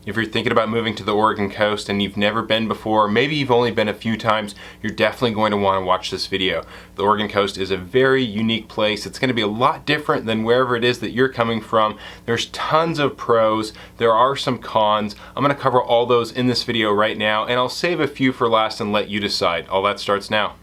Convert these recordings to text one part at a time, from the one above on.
If you're thinking about moving to the Oregon coast and you've never been before, maybe you've only been a few times, you're definitely going to want to watch this video. The Oregon coast is a very unique place. It's going to be a lot different than wherever it is that you're coming from. There's tons of pros. There are some cons. I'm going to cover all those in this video right now, and I'll save a few for last and let you decide. All that starts now.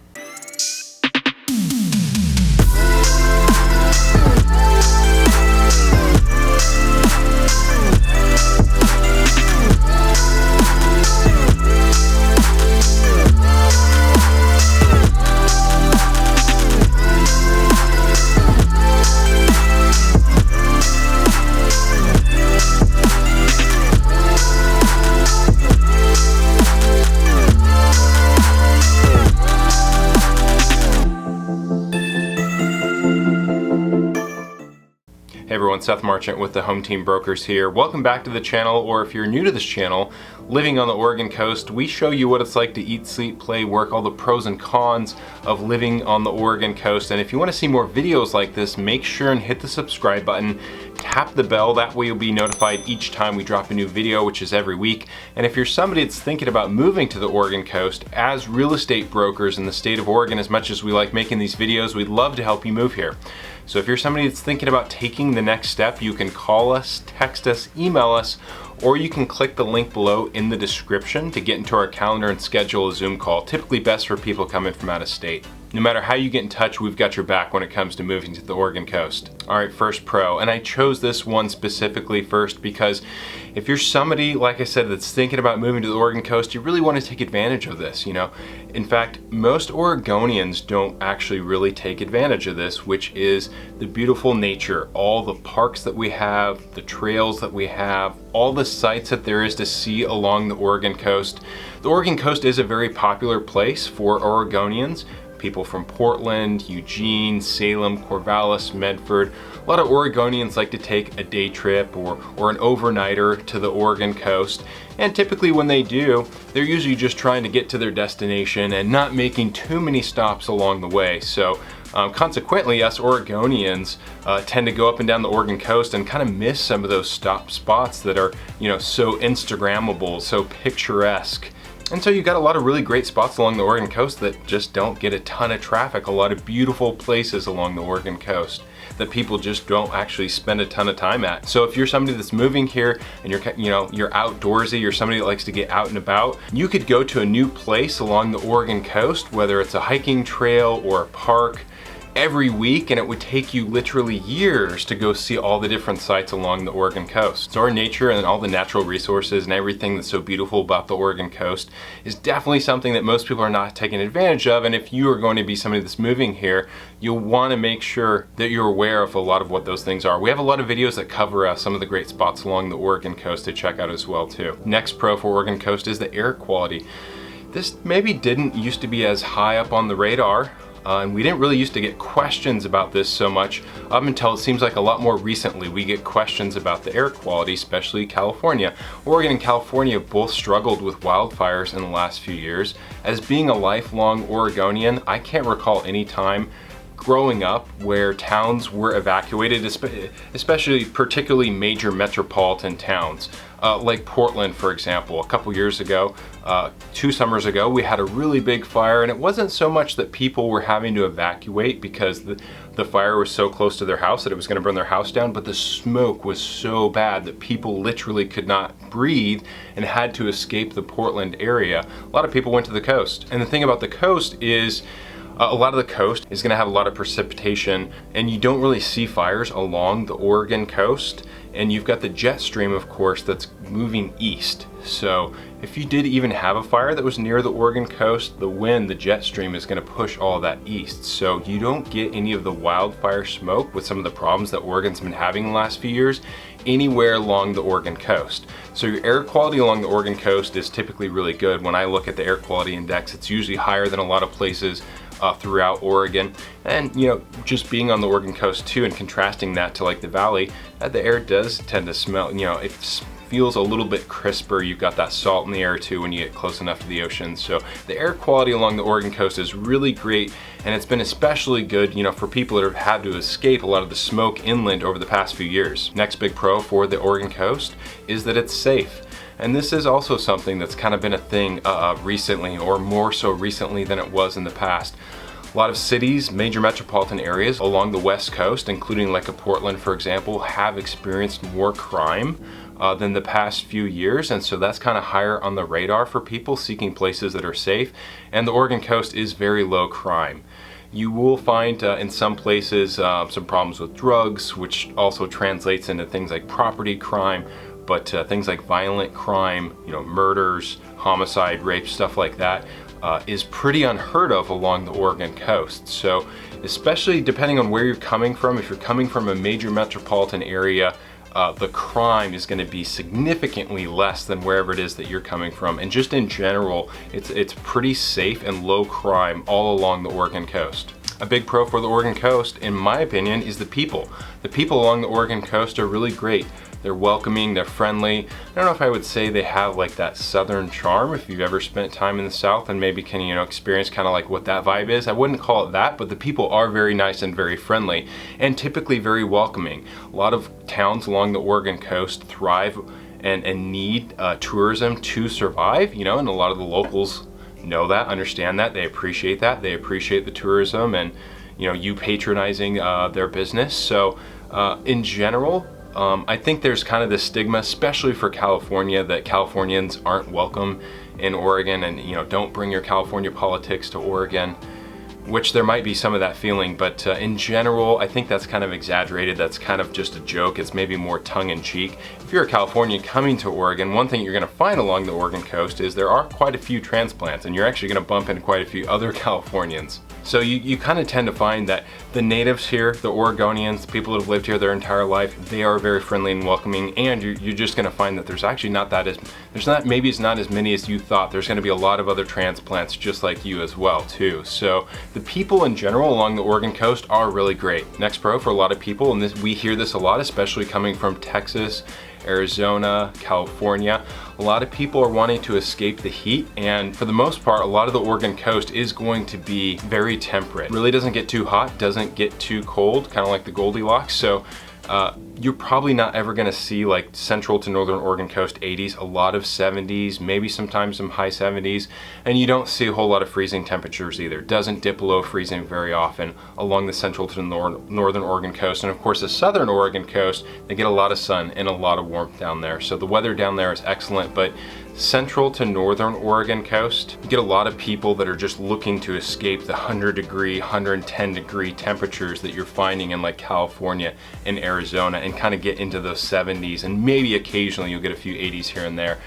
Hey everyone, Seth Marchant with the Home Team Brokers here. Welcome back to the channel, or if you're new to this channel, living on the Oregon coast, we show you what it's like to eat, sleep, play, work, all the pros and cons of living on the Oregon coast. And if you want to see more videos like this, make sure and hit the subscribe button, tap the bell, that way you'll be notified each time we drop a new video, which is every week. And if you're somebody that's thinking about moving to the Oregon coast, as real estate brokers in the state of Oregon, as much as we like making these videos, we'd love to help you move here. So if you're somebody that's thinking about taking the next step, you can call us, text us, email us, or you can click the link below in the description to get into our calendar and schedule a Zoom call, typically best for people coming from out of state. No matter how you get in touch, we've got your back when it comes to moving to the Oregon coast. All right, first pro, and I chose this one specifically first because if you're somebody, like I said, that's thinking about moving to the Oregon coast, you really want to take advantage of this, you know. In fact, most Oregonians don't actually really take advantage of this, which is the beautiful nature, all the parks that we have, the trails that we have, all the sights that there is to see along the Oregon coast. The Oregon coast is a very popular place for Oregonians. People from Portland, Eugene, Salem, Corvallis, Medford. A lot of Oregonians like to take a day trip or an overnighter to the Oregon coast. And typically when they do, they're usually just trying to get to their destination and not making too many stops along the way. So consequently, us Oregonians tend to go up and down the Oregon coast and kind of miss some of those stop spots that are, you know, so Instagrammable, so picturesque. And so you've got a lot of really great spots along the Oregon coast that just don't get a ton of traffic. A lot of beautiful places along the Oregon coast that people just don't actually spend a ton of time at. So if you're somebody that's moving here and you're outdoorsy, you're somebody that likes to get out and about, you could go to a new place along the Oregon coast, whether it's a hiking trail or a park, every week, and it would take you literally years to go see all the different sites along the Oregon coast. So our nature and all the natural resources and everything that's so beautiful about the Oregon coast is definitely something that most people are not taking advantage of. And if you are going to be somebody that's moving here, you'll want to make sure that you're aware of a lot of what those things are. We have a lot of videos that cover some of the great spots along the Oregon coast to check out as well too. Next pro for Oregon coast is the air quality. This maybe didn't used to be as high up on the radar. And we didn't really used to get questions about this so much up until it seems like a lot more recently we get questions about the air quality, especially California. Oregon and California both struggled with wildfires in the last few years. As being a lifelong Oregonian, I can't recall any time growing up where towns were evacuated, especially particularly major metropolitan towns. Like Portland, for example. A couple years ago, 2 summers ago, we had a really big fire, and it wasn't so much that people were having to evacuate because the fire was so close to their house that it was going to burn their house down, but the smoke was so bad that people literally could not breathe and had to escape the Portland area. A lot of people went to the coast. And the thing about the coast is a lot of the coast is going to have a lot of precipitation, and you don't really see fires along the Oregon coast. And you've got the jet stream, of course, that's moving east. So if you did even have a fire that was near the Oregon coast, the wind, the jet stream is going to push all of that east. So you don't get any of the wildfire smoke with some of the problems that Oregon's been having in the last few years anywhere along the Oregon coast. So your air quality along the Oregon coast is typically really good. When I look at the air quality index, it's usually higher than a lot of places throughout Oregon. And you know, just being on the Oregon coast too, and contrasting that to like the valley, the air does tend to smell, you know, it feels a little bit crisper. You've got that salt in the air too when you get close enough to the ocean. So the air quality along the Oregon coast is really great, and it's been especially good, you know, for people that have had to escape a lot of the smoke inland over the past few years. Next big pro for the Oregon coast is that it's safe. And this is also something that's kind of been a thing recently, or more so recently than it was in the past. A lot of cities, major metropolitan areas along the West Coast, including like a Portland, for example, have experienced more crime than the past few years, and so that's kind of higher on the radar for people seeking places that are safe. And the Oregon coast is very low crime. You will find in some places some problems with drugs, which also translates into things like property crime, but things like violent crime, murders, homicide, rape, stuff like that, is pretty unheard of along the Oregon coast. So especially depending on where you're coming from, if you're coming from a major metropolitan area, the crime is going to be significantly less than wherever it is that you're coming from. And just in general, it's pretty safe and low crime all along the Oregon coast. A big pro for the Oregon coast, in my opinion, is the people. The people along the Oregon coast are really great. They're welcoming, they're friendly. I don't know if I would say they have like that southern charm. If you've ever spent time in the South and maybe can, experience kind of like what that vibe is. I wouldn't call it that, but the people are very nice and very friendly and typically very welcoming. A lot of towns along the Oregon coast thrive and need tourism to survive, and a lot of the locals know that, understand that, they appreciate the tourism and, you patronizing their business. So in general, I think there's kind of this stigma, especially for California, that Californians aren't welcome in Oregon and, don't bring your California politics to Oregon, which there might be some of that feeling, but in general, I think that's kind of exaggerated. That's kind of just a joke. It's maybe more tongue-in-cheek. If you're a Californian coming to Oregon, one thing you're going to find along the Oregon coast is there are quite a few transplants, and you're actually going to bump into quite a few other Californians. So you kind of tend to find that the natives here, the Oregonians, the people that have lived here their entire life, they are very friendly and welcoming, and you're just going to find that there's actually maybe it's not as many as you thought. There's going to be a lot of other transplants just like you as well too. So the people in general along the Oregon coast are really great. Next pro for a lot of people, and we hear this a lot, especially coming from Texas, Arizona, California. A lot of people are wanting to escape the heat, and for the most part, a lot of the Oregon coast is going to be very temperate. It really doesn't get too hot, doesn't get too cold, kind of like the Goldilocks. So you're probably not ever going to see like central to northern Oregon coast 80s, a lot of 70s, maybe sometimes some high 70s, and you don't see a whole lot of freezing temperatures either. It doesn't dip below freezing very often along the central to northern Oregon coast. And of course the southern Oregon coast, they get a lot of sun and a lot of warmth down there. So the weather down there is excellent, but central to northern Oregon coast, you get a lot of people that are just looking to escape the 100-degree, 110-degree temperatures that you're finding in like California and Arizona, and kind of get into those 70s, and maybe occasionally you'll get a few 80s here and there,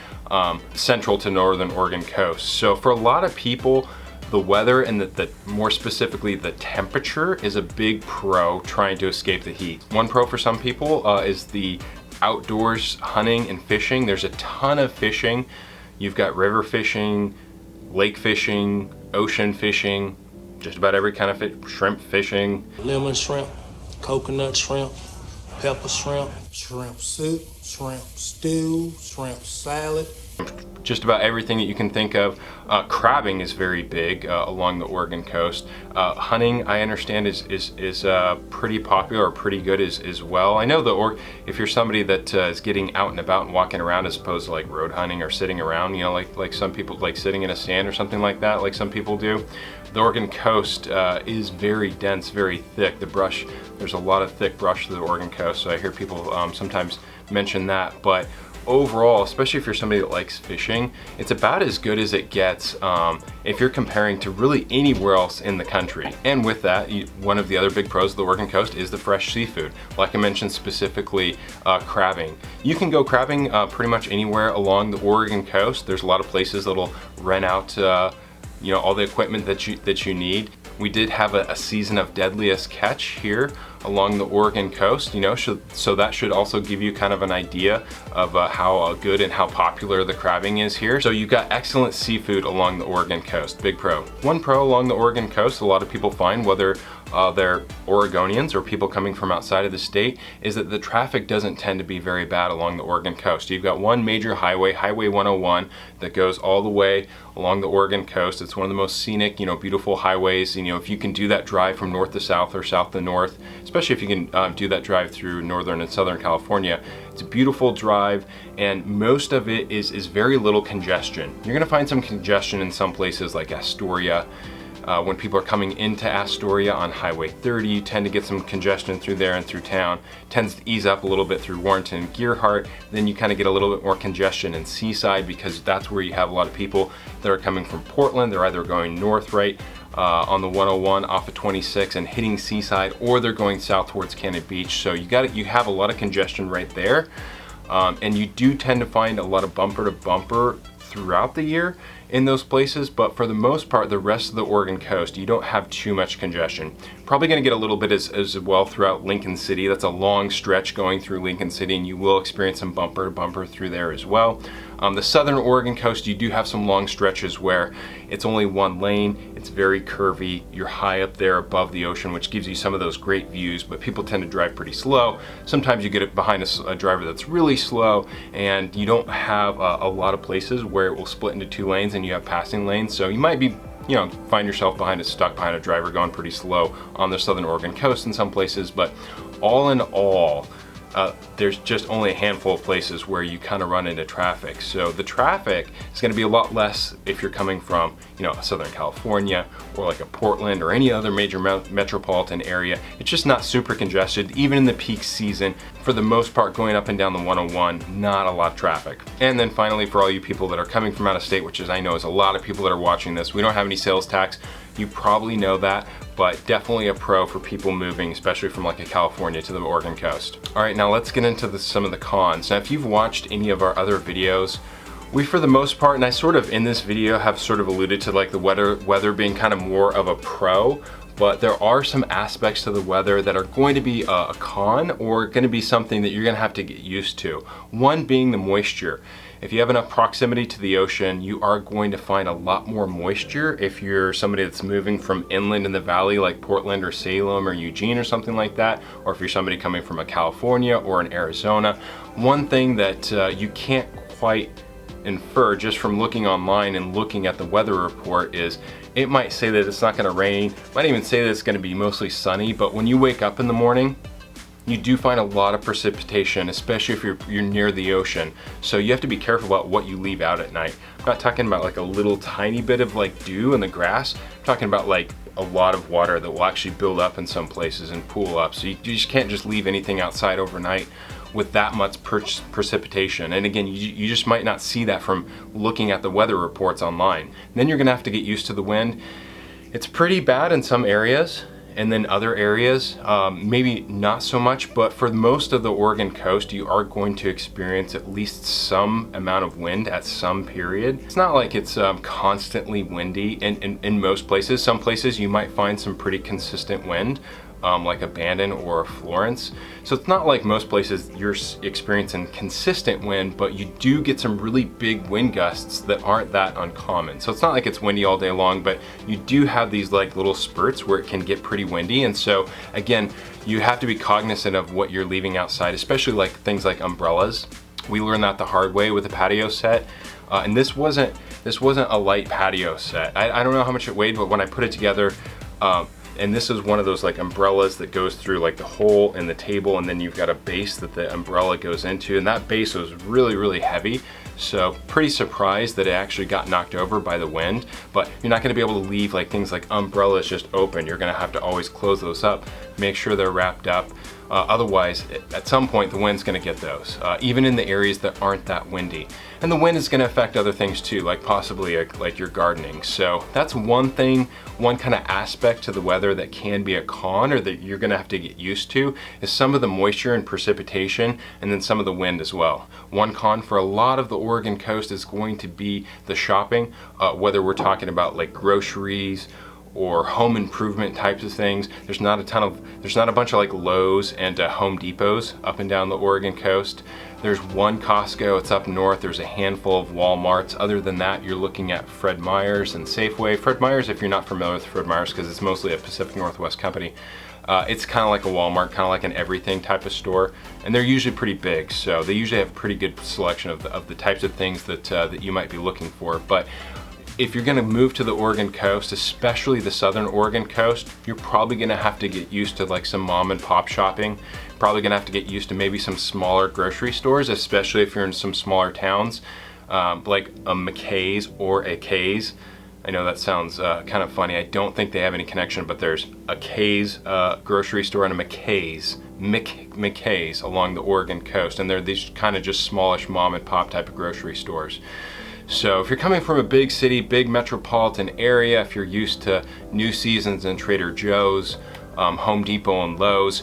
central to northern Oregon coast. So for a lot of people, the weather and the more specifically the temperature is a big pro trying to escape the heat. One pro for some people is the outdoors hunting and fishing. There's a ton of fishing. You've got river fishing, lake fishing, ocean fishing, just about every kind of fish, shrimp fishing. Lemon shrimp, coconut shrimp, pepper shrimp, shrimp soup, shrimp stew, shrimp salad. Just about everything that you can think of. Crabbing is very big along the Oregon coast. Hunting, I understand, is pretty popular or pretty good as well. I know if you're somebody that is getting out and about and walking around as opposed to like road hunting or sitting around, like some people, like sitting in a stand or something like that, like some people do. The Oregon coast is very dense, very thick. The brush, there's a lot of thick brush to the Oregon coast, so I hear people sometimes mention that. But overall, especially if you're somebody that likes fishing, it's about as good as it gets if you're comparing to really anywhere else in the country. And with that, one of the other big pros of the Oregon coast is the fresh seafood. Like I mentioned, specifically crabbing. You can go crabbing pretty much anywhere along the Oregon coast. There's a lot of places that'll rent out all the equipment that you need. We did have a season of deadliest catch here along the Oregon coast, so that should also give you kind of an idea of how good and how popular the crabbing is here. So you've got excellent seafood along the Oregon coast, big pro. One pro along the Oregon coast, a lot of people find, whether they're Oregonians or people coming from outside of the state, is that the traffic doesn't tend to be very bad along the Oregon coast. You've got one major highway, Highway 101, that goes all the way along the Oregon coast. It's one of the most scenic, beautiful highways. If you can do that drive from north to south or south to north, especially if you can do that drive through northern and southern California, It's a beautiful drive, and most of it is very little congestion. You're gonna find some congestion in some places like Astoria. When people are coming into Astoria on Highway 30, you tend to get some congestion through there and through town. Tends to ease up a little bit through Warrenton and Gearhart. Then you kind of get a little bit more congestion in Seaside, because that's where you have a lot of people that are coming from Portland. They're either going north right on the 101 off of 26 and hitting Seaside, or they're going south towards Cannon Beach. So you have a lot of congestion right there. And you do tend to find a lot of bumper to bumper throughout the year in those places, but for the most part, the rest of the Oregon coast, you don't have too much congestion. Probably gonna get a little bit as well throughout Lincoln City. That's a long stretch going through Lincoln City, and you will experience some bumper to bumper through there as well. The southern Oregon coast, you do have some long stretches where it's only one lane, it's very curvy, you're high up there above the ocean, which gives you some of those great views, but people tend to drive pretty slow. Sometimes you get it behind a driver that's really slow, and you don't have a lot of places where it will split into two lanes and you have passing lanes, so you might be, find yourself stuck behind a driver going pretty slow on the southern Oregon coast in some places. But all in all, there's just only a handful of places where you kind of run into traffic. So the traffic is going to be a lot less if you're coming from, Southern California or like a Portland or any other major metropolitan area. It's just not super congested, even in the peak season. For the most part, going up and down the 101, not a lot of traffic. And then finally, for all you people that are coming from out of state, which is I know is a lot of people that are watching this, we don't have any sales tax. You probably know that, but definitely a pro for people moving, especially from like a California to the Oregon coast. All right, now let's get into some of the cons. Now, if you've watched any of our other videos, we, for the most part, and I sort of in this video have sort of alluded to like the weather being kind of more of a pro, but there are some aspects to the weather that are going to be a con, or going to be something that you're going to have to get used to. One being the moisture. If you have enough proximity to the ocean, you are going to find a lot more moisture if you're somebody that's moving from inland in the valley like Portland or Salem or Eugene or something like that, or if you're somebody coming from a California or an Arizona. One thing that you can't quite infer just from looking online and looking at the weather report is it might say that it's not going to rain, might even say that it's going to be mostly sunny, but when you wake up in the morning, you do find a lot of precipitation, especially if you're near the ocean. So you have to be careful about what you leave out at night. I'm not talking about like a little tiny bit of like dew in the grass. I'm talking about like a lot of water that will actually build up in some places and pool up. So you just can't just leave anything outside overnight with that much precipitation. And again, you just might not see that from looking at the weather reports online. And then you're gonna have to get used to the wind. It's pretty bad in some areas, and then other areas, maybe not so much, but for most of the Oregon coast, you are going to experience at least some amount of wind at some period. It's not like it's constantly windy in most places. Some places you might find some pretty consistent wind, like Abandon or Florence. So it's not like most places you're experiencing consistent wind, but you do get some really big wind gusts that aren't that uncommon. So it's not like it's windy all day long, but you do have these like little spurts where it can get pretty windy. And so again, you have to be cognizant of what you're leaving outside, especially like things like umbrellas. We learned that the hard way with a patio set. And this wasn't a light patio set. I don't know how much it weighed, but when I put it together, and this is one of those like umbrellas that goes through like the hole in the table, and then you've got a base that the umbrella goes into, and that base was really, really heavy. So pretty surprised that it actually got knocked over by the wind, but you're not gonna be able to leave like things like umbrellas just open. You're gonna have to always close those up, make sure they're wrapped up. Otherwise, at some point, the wind's gonna get those, even in the areas that aren't that windy. And the wind is gonna affect other things too, like possibly like your gardening. So that's one thing, one kind of aspect to the weather that can be a con, or that you're gonna have to get used to, is some of the moisture and precipitation, and then some of the wind as well. One con for a lot of the Oregon coast is going to be the shopping, whether we're talking about like groceries or home improvement types of things. There's not a bunch of like Lowe's and Home Depots up and down the Oregon coast. There's one Costco, it's up north. There's a handful of Walmarts. Other than that, you're looking at Fred Meyer's and Safeway. Fred Meyer's, if you're not familiar with Fred Meyer's, because it's mostly a Pacific Northwest company, it's kind of like a Walmart, kind of like an everything type of store, and they're usually pretty big, so they usually have a pretty good selection of the types of things that you might be looking for. But if you're gonna move to the Oregon coast, especially the southern Oregon coast, you're probably gonna have to get used to like some mom and pop shopping. Probably gonna have to get used to maybe some smaller grocery stores, especially if you're in some smaller towns, like a McKay's or a Kay's. I know that sounds kind of funny. I don't think they have any connection, but there's a Kay's grocery store and a McKay's along the Oregon coast, and they're these kind of just smallish mom and pop type of grocery stores. So if you're coming from a big city, big metropolitan area, if you're used to New Seasons and Trader Joe's, Home Depot and Lowe's,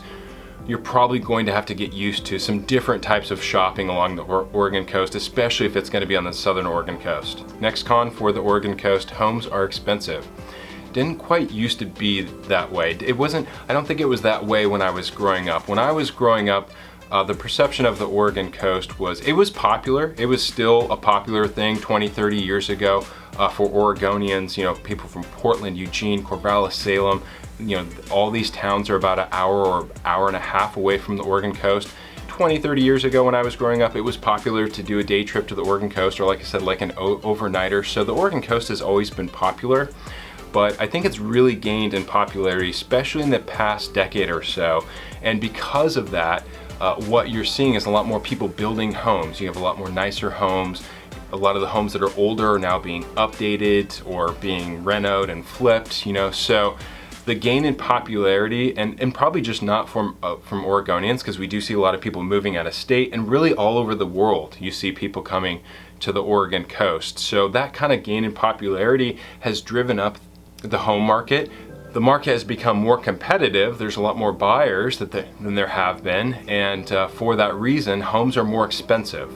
you're probably going to have to get used to some different types of shopping along the Oregon coast, especially if it's going to be on the southern Oregon coast. Next con for the Oregon coast, homes are expensive. Didn't quite used to be that way. It wasn't, I don't think it was that way when I was growing up. When I was growing up, the perception of the Oregon coast was, it was popular. It was still a popular thing 20, 30 years ago for Oregonians, you know, people from Portland, Eugene, Corvallis, Salem. You know, all these towns are about an hour or hour and a half away from the Oregon coast. 20, 30 years ago when I was growing up, it was popular to do a day trip to the Oregon coast, or like I said, like an overnighter. So the Oregon coast has always been popular, but I think it's really gained in popularity, especially in the past decade or so. And because of that, what you're seeing is a lot more people building homes. You have a lot more nicer homes. A lot of the homes that are older are now being updated or being renoed and flipped, you know, so the gain in popularity, and probably just not from Oregonians, because we do see a lot of people moving out of state, and really all over the world you see people coming to the Oregon coast. So that kind of gain in popularity has driven up the home market. The market has become more competitive. There's a lot more buyers than there have been, and for that reason, homes are more expensive.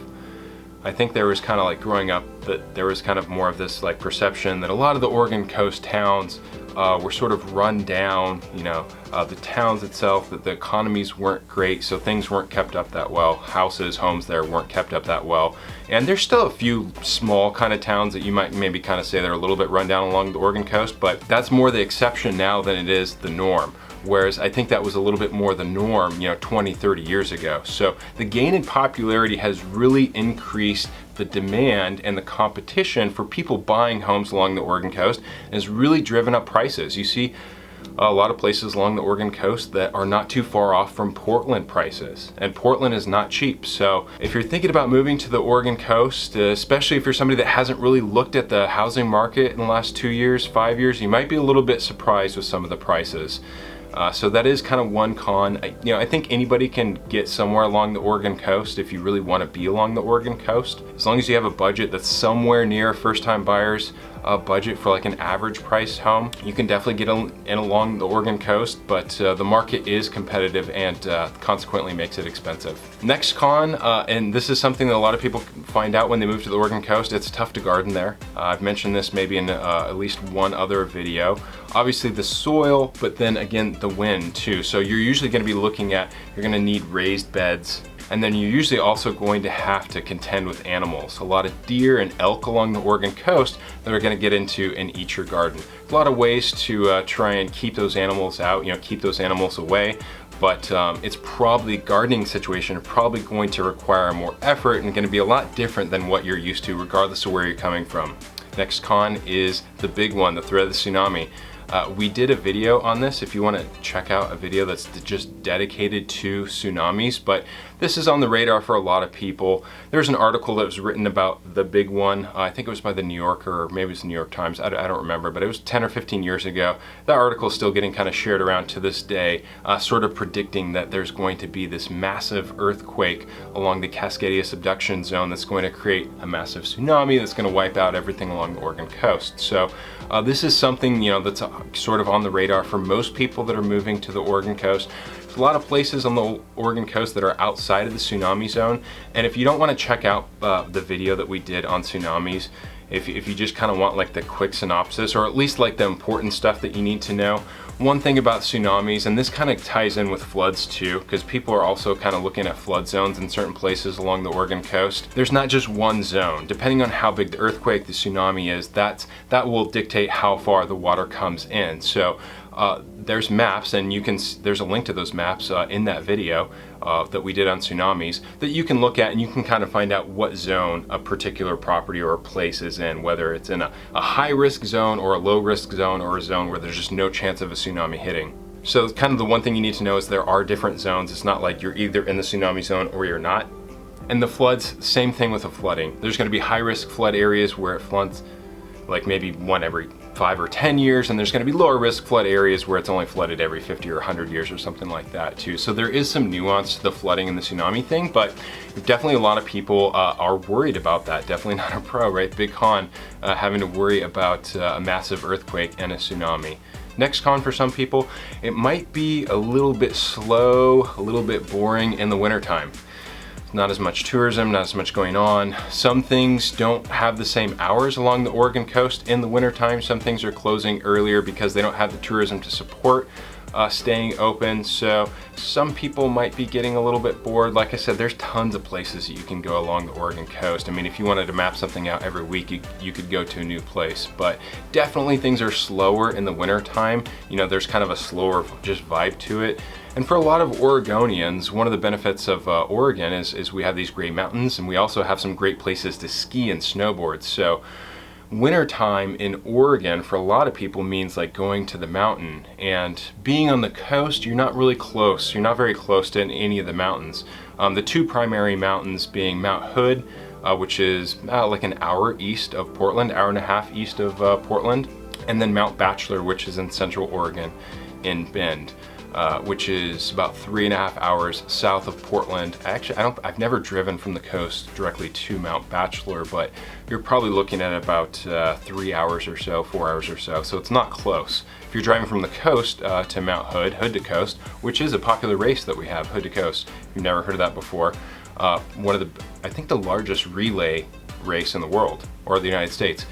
I think there was kind of like growing up that there was kind of more of this like perception that a lot of the Oregon coast towns were sort of run down, you know, the towns itself, that the economies weren't great, so things weren't kept up that well. Houses, homes there weren't kept up that well. And there's still a few small kind of towns that you might maybe kind of say they're a little bit run down along the Oregon coast, but that's more the exception now than it is the norm. Whereas I think that was a little bit more the norm, you know, 20, 30 years ago. So the gain in popularity has really increased the demand and the competition for people buying homes along the Oregon coast, and has really driven up prices. You see a lot of places along the Oregon coast that are not too far off from Portland prices, and Portland is not cheap. So if you're thinking about moving to the Oregon coast, especially if you're somebody that hasn't really looked at the housing market in the last 2 years, 5 years, you might be a little bit surprised with some of the prices. So that is kind of one con. You know, I think anybody can get somewhere along the Oregon coast if you really want to be along the Oregon coast. As long as you have a budget that's somewhere near a first-time buyer's budget for like an average price home, you can definitely get in along the Oregon coast, but the market is competitive and consequently makes it expensive. Next con, and this is something that a lot of people find out when they move to the Oregon coast, it's tough to garden there. I've mentioned this maybe in at least one other video. Obviously the soil, but then again the wind too. So you're usually going to be looking at, you're going to need raised beds, and then you're usually also going to have to contend with animals. A lot of deer and elk along the Oregon coast that are going to get into and eat your garden. A lot of ways to try and keep those animals out, you know, keep those animals away. But it's probably, gardening situation are probably going to require more effort and going to be a lot different than what you're used to, regardless of where you're coming from. Next con is the big one, the threat of the tsunami. We did a video on this if you want to check out a video that's just dedicated to tsunamis, but this is on the radar for a lot of people. There's an article that was written about the big one. I think it was by the New Yorker, or maybe it was the New York Times, I don't remember, but it was 10 or 15 years ago. That article is still getting kind of shared around to this day, sort of predicting that there's going to be this massive earthquake along the Cascadia subduction zone that's going to create a massive tsunami that's going to wipe out everything along the Oregon coast. So this is something, you know, that's sort of on the radar for most people that are moving to the Oregon coast. There's a lot of places on the Oregon coast that are outside of the tsunami zone, and if you don't want to check out the video that we did on tsunamis, if you just kind of want like the quick synopsis, or at least like the important stuff that you need to know, one thing about tsunamis, and this kind of ties in with floods too, because people are also kind of looking at flood zones in certain places along the Oregon coast. There's not just one zone. Depending on how big the earthquake, the tsunami is, that will dictate how far the water comes in. So there's maps, and there's a link to those maps in that video that we did on tsunamis that you can look at, and you can kind of find out what zone a particular property or a place is in, whether it's in a high risk zone or a low risk zone or a zone where there's just no chance of a tsunami hitting. So kind of the one thing you need to know is there are different zones. It's not like you're either in the tsunami zone or you're not. And the floods, same thing with the flooding. There's going to be high risk flood areas where it floods like maybe one every 5 or 10 years, and there's going to be lower risk flood areas where it's only flooded every 50 or 100 years or something like that too. So there is some nuance to the flooding and the tsunami thing, but definitely a lot of people are worried about that. Definitely not a pro, right? Big con having to worry about a massive earthquake and a tsunami. Next con for some people, it might be a little bit slow, a little bit boring in the wintertime. Not as much tourism, not as much going on. Some things don't have the same hours along the Oregon coast in the wintertime. Some things are closing earlier because they don't have the tourism to support staying open. So some people might be getting a little bit bored. Like I said, there's tons of places that you can go along the Oregon coast. I mean, if you wanted to map something out every week, you could go to a new place, but definitely things are slower in the wintertime. You know, there's kind of a slower just vibe to it. And for a lot of Oregonians, one of the benefits of Oregon is we have these great mountains, and we also have some great places to ski and snowboard. So wintertime in Oregon for a lot of people means like going to the mountain, and being on the coast, you're not really close. You're not very close to any of the mountains. The two primary mountains being Mount Hood, which is like an hour east of Portland, hour and a half east of Portland, and then Mount Bachelor, which is in Central Oregon in Bend. Which is about 3.5 hours south of Portland. Actually, I've never driven from the coast directly to Mount Bachelor, but you're probably looking at about 3 hours or so, 4 hours or so. So it's not close. If you're driving from the coast to Mount Hood, Hood to Coast, which is a popular race that we have, Hood to Coast. If you've never heard of that before, one of the, I think the largest relay race in the world, or the United States.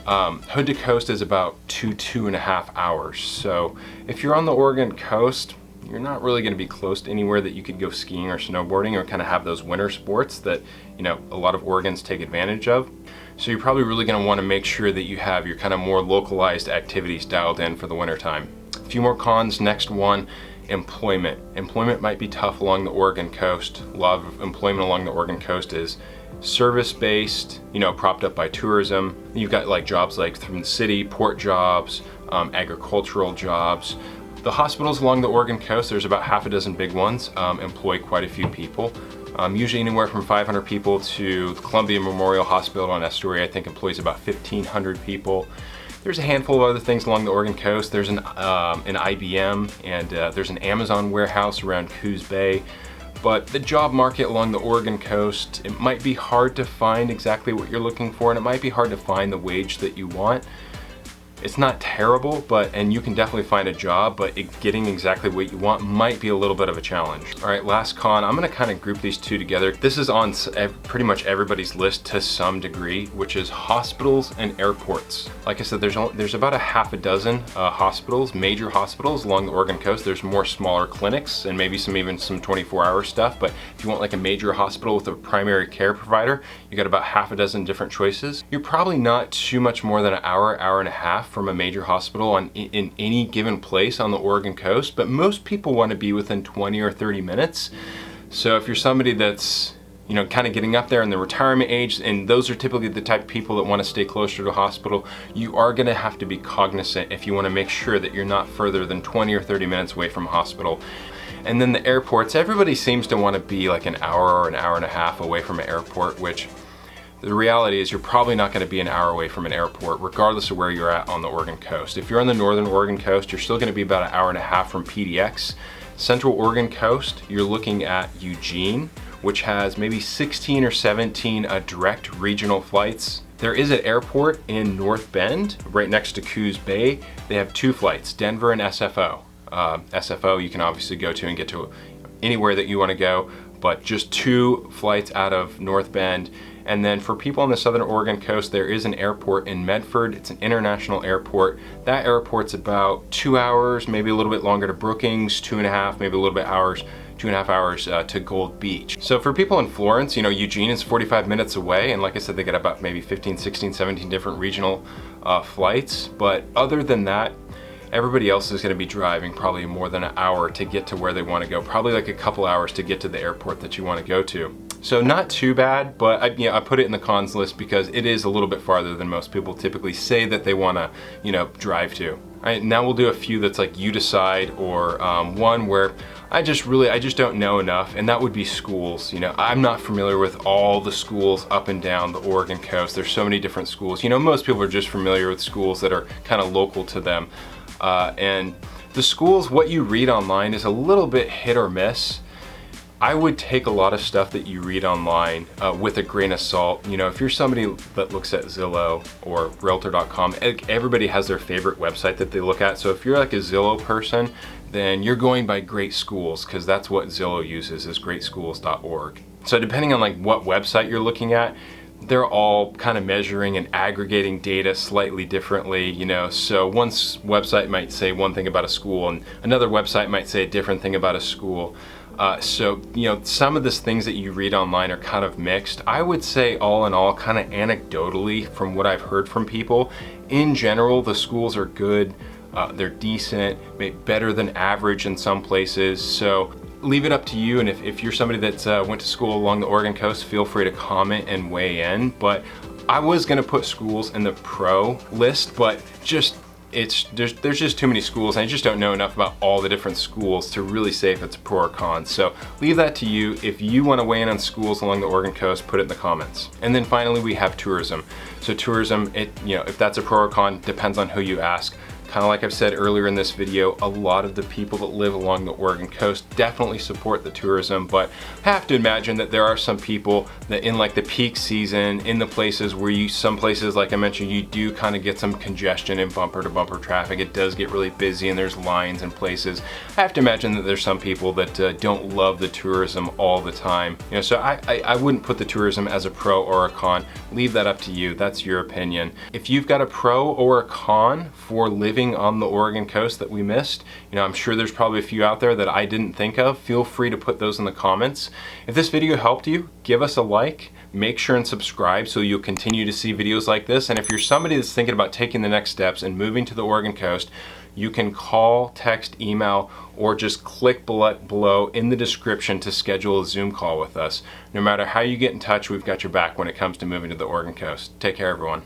Hood to Coast is about 2.5 hours. So if you're on the Oregon coast, you're not really going to be close to anywhere that you could go skiing or snowboarding or kind of have those winter sports that, you know, a lot of Oregons take advantage of. So you're probably really going to want to make sure that you have your kind of more localized activities dialed in for the winter time. A few more cons. Next one, employment. Employment might be tough along the Oregon coast. A lot of employment along the Oregon coast is service-based, you know, propped up by tourism. You've got like jobs like from the city, port jobs, agricultural jobs. The hospitals along the Oregon coast, there's about half a dozen big ones, employ quite a few people. Usually anywhere from 500 people to the Columbia Memorial Hospital in Astoria, I think employs about 1,500 people. There's a handful of other things along the Oregon coast. There's an IBM, and there's an Amazon warehouse around Coos Bay. But the job market along the Oregon coast, it might be hard to find exactly what you're looking for, and it might be hard to find the wage that you want. It's not terrible, and you can definitely find a job, but getting exactly what you want might be a little bit of a challenge. All right, last con, I'm gonna kind of group these two together. This is on pretty much everybody's list to some degree, which is hospitals and airports. Like I said, there's about a half a dozen hospitals, major hospitals along the Oregon coast. There's more smaller clinics and maybe even some 24-hour stuff, but if you want like a major hospital with a primary care provider, you got about half a dozen different choices. You're probably not too much more than an hour, hour and a half from a major hospital in any given place on the Oregon coast, but most people want to be within 20 or 30 minutes. So if you're somebody that's, you know, kind of getting up there in the retirement age, and those are typically the type of people that want to stay closer to a hospital, you are going to have to be cognizant if you want to make sure that you're not further than 20 or 30 minutes away from a hospital. And then the airports, everybody seems to want to be like an hour or an hour and a half away from an airport, which the reality is you're probably not going to be an hour away from an airport regardless of where you're at on the Oregon coast. If you're on the northern Oregon coast, you're still going to be about an hour and a half from PDX. Central Oregon coast, you're looking at Eugene, which has maybe 16 or 17 direct regional flights. There is an airport in North Bend, right next to Coos Bay. They have 2 flights, Denver and SFO. SFO you can obviously go to and get to anywhere that you want to go, but just 2 flights out of North Bend. And then for people on the southern Oregon coast, there is an airport in Medford. It's an international airport. That airport's about 2 hours, maybe a little bit longer to Brookings, 2.5, maybe a little bit hours, 2.5 hours to Gold Beach. So for people in Florence, you know, Eugene is 45 minutes away, and like I said, they got about maybe 15, 16, 17 different regional flights. But other than that, everybody else is going to be driving probably more than an hour to get to where they want to go, probably like a couple hours to get to the airport that you want to go to. So not too bad, but I put it in the cons list because it is a little bit farther than most people typically say that they want to, drive to. All right, now we'll do a few that's like you decide, or one where I just don't know enough, and that would be schools. I'm not familiar with all the schools up and down the Oregon coast. There's so many different schools. Most people are just familiar with schools that are kind of local to them. And the schools, what you read online is a little bit hit or miss. I would take a lot of stuff that you read online with a grain of salt. If you're somebody that looks at Zillow or Realtor.com, everybody has their favorite website that they look at. So if you're like a Zillow person, then you're going by great schools, because that's what Zillow uses, is greatschools.org. So depending on like what website you're looking at, they're all kind of measuring and aggregating data slightly differently, so one website might say one thing about a school and another website might say a different thing about a school. So some of these things that you read online are kind of mixed. I would say all in all, kind of anecdotally from what I've heard from people, in general, the schools are good. They're decent, maybe better than average in some places. So leave it up to you, and if you're somebody that went to school along the Oregon coast, feel free to comment and weigh in. But I was gonna put schools in the pro list, but there's just too many schools, and I just don't know enough about all the different schools to really say if it's a pro or con. So leave that to you. If you want to weigh in on schools along the Oregon coast, put it in the comments. And then finally, we have tourism. So tourism, if that's a pro or con, depends on who you ask. Kind of like I've said earlier in this video, a lot of the people that live along the Oregon coast definitely support the tourism, but I have to imagine that there are some people that in like the peak season, in the places where some places, like I mentioned, you do kind of get some congestion in bumper to bumper traffic. It does get really busy and there's lines in places. I have to imagine that there's some people that don't love the tourism all the time. So I wouldn't put the tourism as a pro or a con. Leave that up to you. That's your opinion. If you've got a pro or a con for living on the Oregon coast that we missed, I'm sure there's probably a few out there that I didn't think of. Feel free to put those in the comments. If this video helped you, give us a like, make sure and subscribe so you'll continue to see videos like this. And if you're somebody that's thinking about taking the next steps and moving to the Oregon coast, you can call, text, email, or just click below in the description to schedule a Zoom call with us. No matter how you get in touch, we've got your back when it comes to moving to the Oregon coast. Take care, everyone.